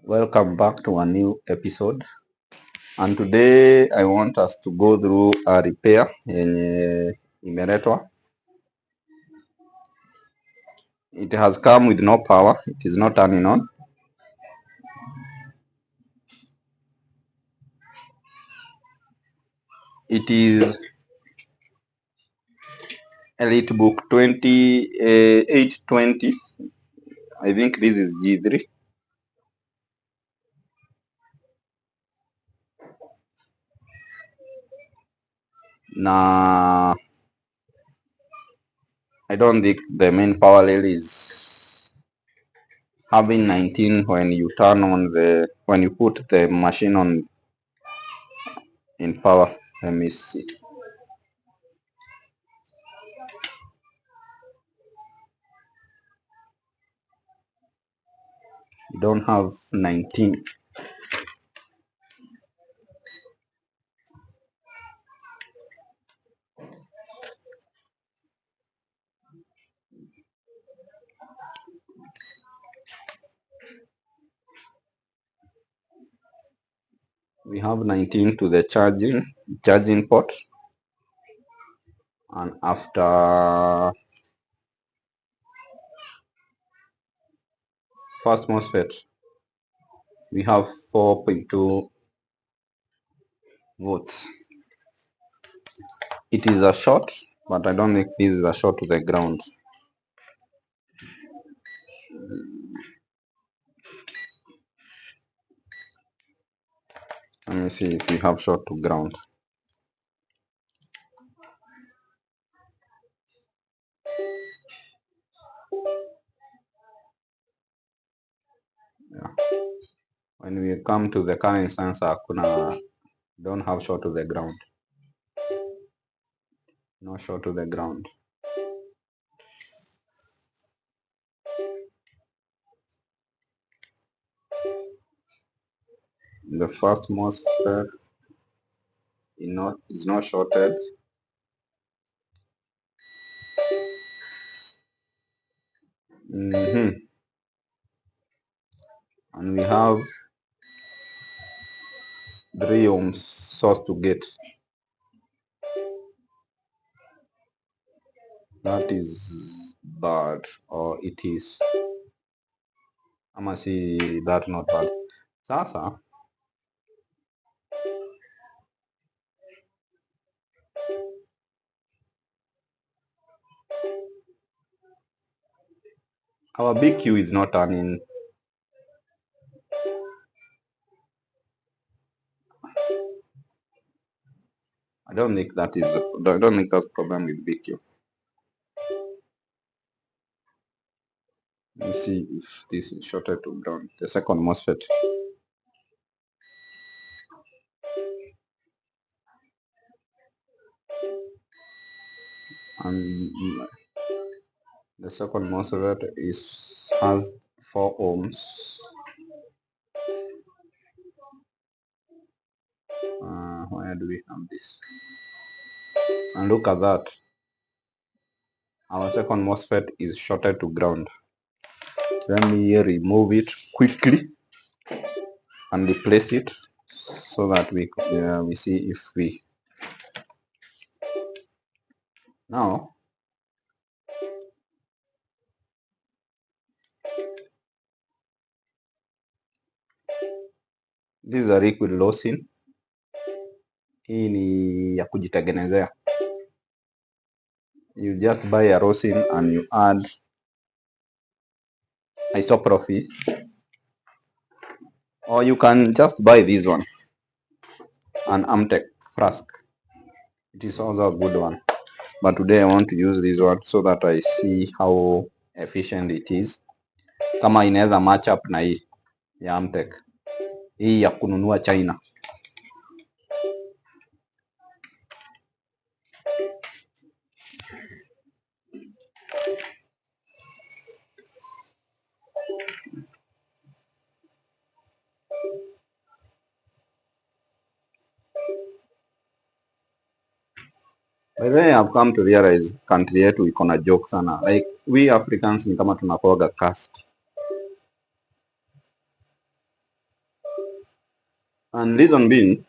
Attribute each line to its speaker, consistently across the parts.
Speaker 1: Welcome back to a new episode, and today I want us to go through a repair yenye imeletwa. It has come with no power, it is not turning on. It is elitebook 820. I think this is G3. Nah, I don't think the main power rail is having 19 when you turn on when you put the machine on in power. Let me see. You don't have 19. We have 19 to the charging port, and after first MOSFET we have 4.2 volts. It is a short, but I don't think this is a short to the ground. Let me see if we have short to ground. Yeah. When we come to the current sensor, don't have short to the ground. No short to the ground. The first MOSFET is not shorted. And we have 3 ohms source to gate. That is bad, or it is. Ama see that not bad. Sasa our BQ is not turning. I don't think that's a problem with BQ. Let me see if this is shorted to ground. The second MOSFET. And the second MOSFET has 4 ohms. Where do we have this? And look at that. Our second MOSFET is shorted to ground. Let me remove it quickly and replace it so that we see if we now this is a liquid rosin. Hii ni ya kujitengenezea. You just buy a rosin and you add isopropyl, or you can just buy this one, an Amtech flask. It is also a good one, but today I want to use this one so that I see how efficient it is. Kama inaweza match up na hii ya Amtech, hii ya kununua China. By the way, I've come to realize country yetu iko na joke sana. Like we Africans ni kama tunakuwaga cast. And reason being,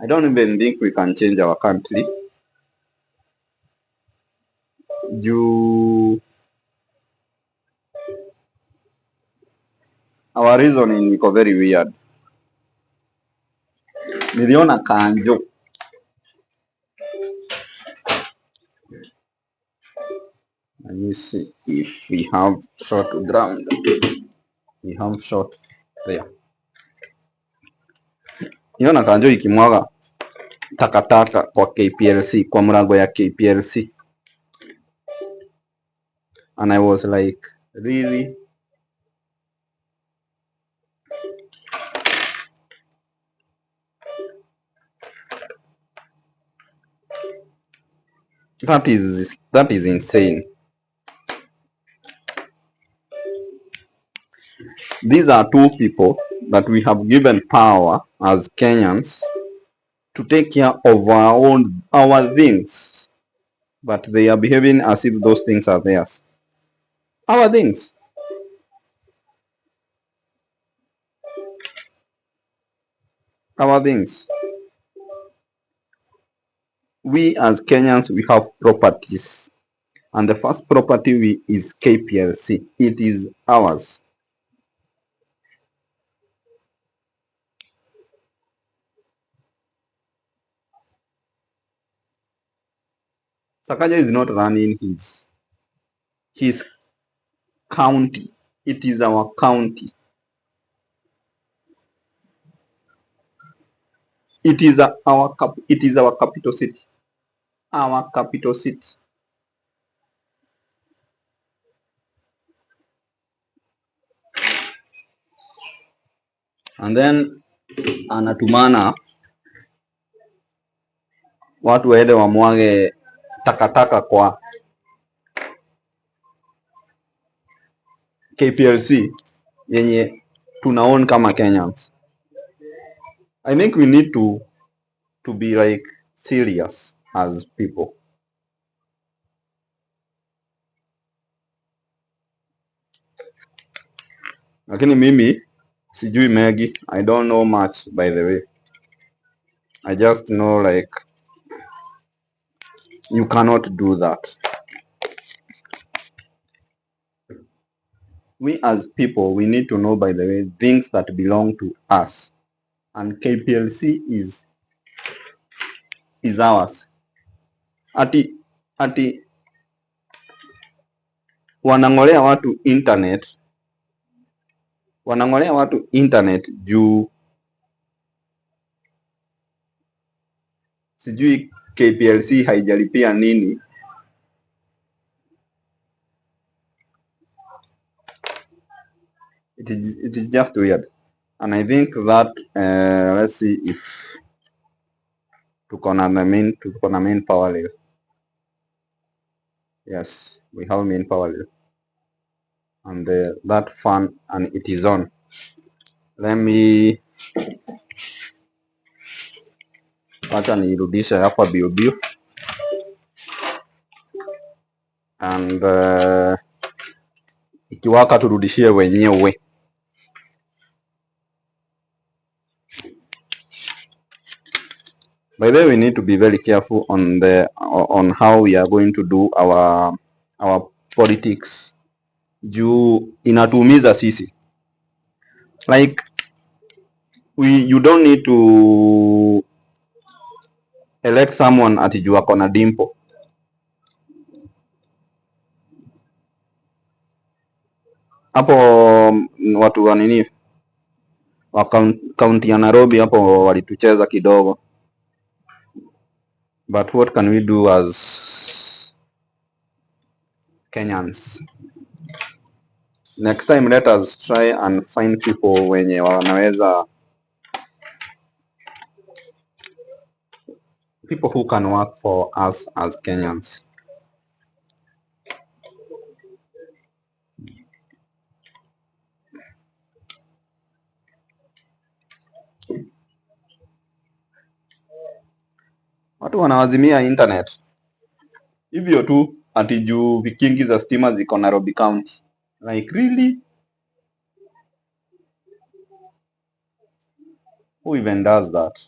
Speaker 1: I don't even think we can change our country. Our reasoning iko very weird. Niliona kanjo. Let me see if we have short ground. We have short there. Niliona kanjo ikimwaga takataka kwa KPLC, kwa mlango ya KPLC. And I was like, really? That is insane. These are two people that we have given power as Kenyans to take care of our things, but they are behaving as if those things are theirs. Our things. Our things. We as Kenyans, we have properties, and the first property is KPLC. It is ours. Sakaja is not running his county. It is our county. It is our capital city. Our capital city. And then anatumana watu waende wamwage takataka kwa KPLC yenye tunaown kama Kenyans. I think we need to be like serious as people. Lakini mimi sijui Maggie. I don't know much, by the way. I just know like you cannot do that. We as people, we need to know, by the way, things that belong to us. And KPLC is ours. Ati wanang'olea watu internet juu sijui KPLC haijalipia nini. It is just weird. And I think that let's see if tuko na main power layer. Yes, we have main power layer. And that fan, and it is on. Let me acha nirudishe hapa bio and ikiwaka turudishie wenyewe. By the way, we need to be very careful on how we are going to do our politics juu inatuumiza sisi. Like you don't need to elect someone ati juu ako na dimpo. Hapo watu wa nini wa kaunti ya Nairobi hapo walitucheza kidogo. But what can we do as Kenyans? Next time let us try and find people wenye wanaweza, people who can work for us as Kenyans. Watu wanawazimia internet hivyo tu ati juu vikingi za stima ziko Nairobi County. Like really? Who even does that?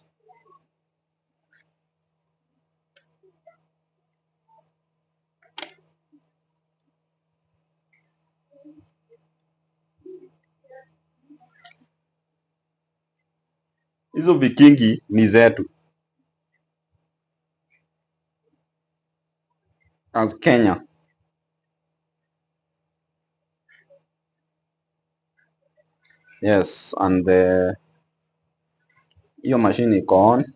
Speaker 1: Hizo vikingi ni zetu as Kenya. Yes, and hiyo machine iko on.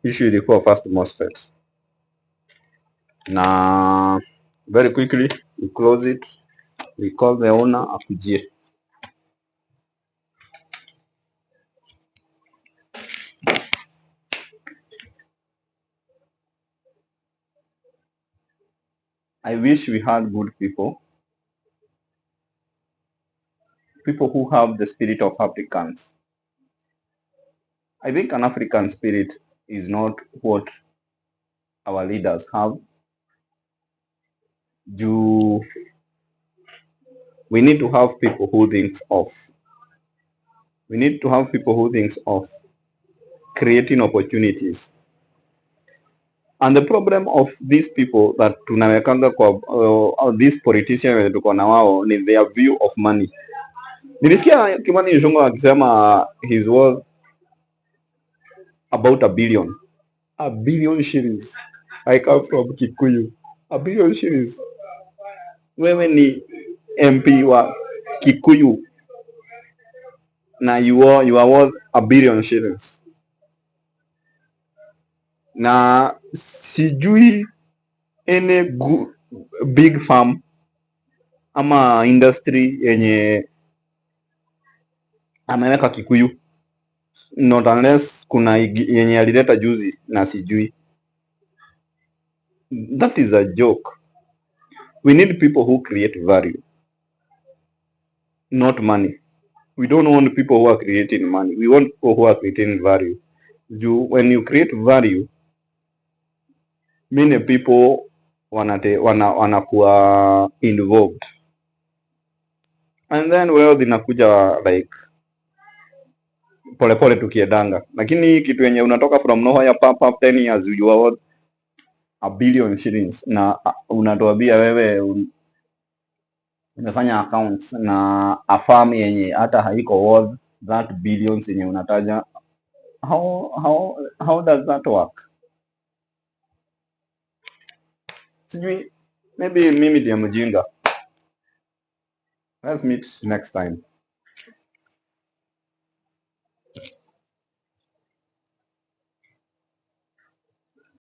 Speaker 1: Issue ilikuwa first MOSFET. Na very quickly we close it. We call the owner akujie. I wish we had good people who have the spirit of Africans. I think an African spirit is not what our leaders have. We need to have people who thinks of. We need to have people who thinks of creating opportunities. And the problem of these people that tunawekanga kwa these politicians wenye tuko na wao ni their view of money. Nilisikia Kimani Ichung'wah akisema he's worth about a billion. A billion shillings. I come from Kikuyu. A billion shillings. Wewe ni MP wa Kikuyu na you are worth a billion shillings. Na sijui any big farm ama industry yenye ameweka Kikuyu, not unless kuna yenye alileta juzi na sijui. That is a joke. We need people who create value, not money. We don't want people who are creating money. We want people who are creating value. When you create value, many people wanakuwa involved, and then wealth inakuja like polepole tukiedanga, lakini kitu yenye unatoka from nowhere pop 10 years you are worth a billion shillings na unatuambia wewe umefanya accounts na a farm yenye hata haiko worth that billions yenye unataja. How does that work? Sijui, maybe mimi ndiye mjinga. Let's meet next time.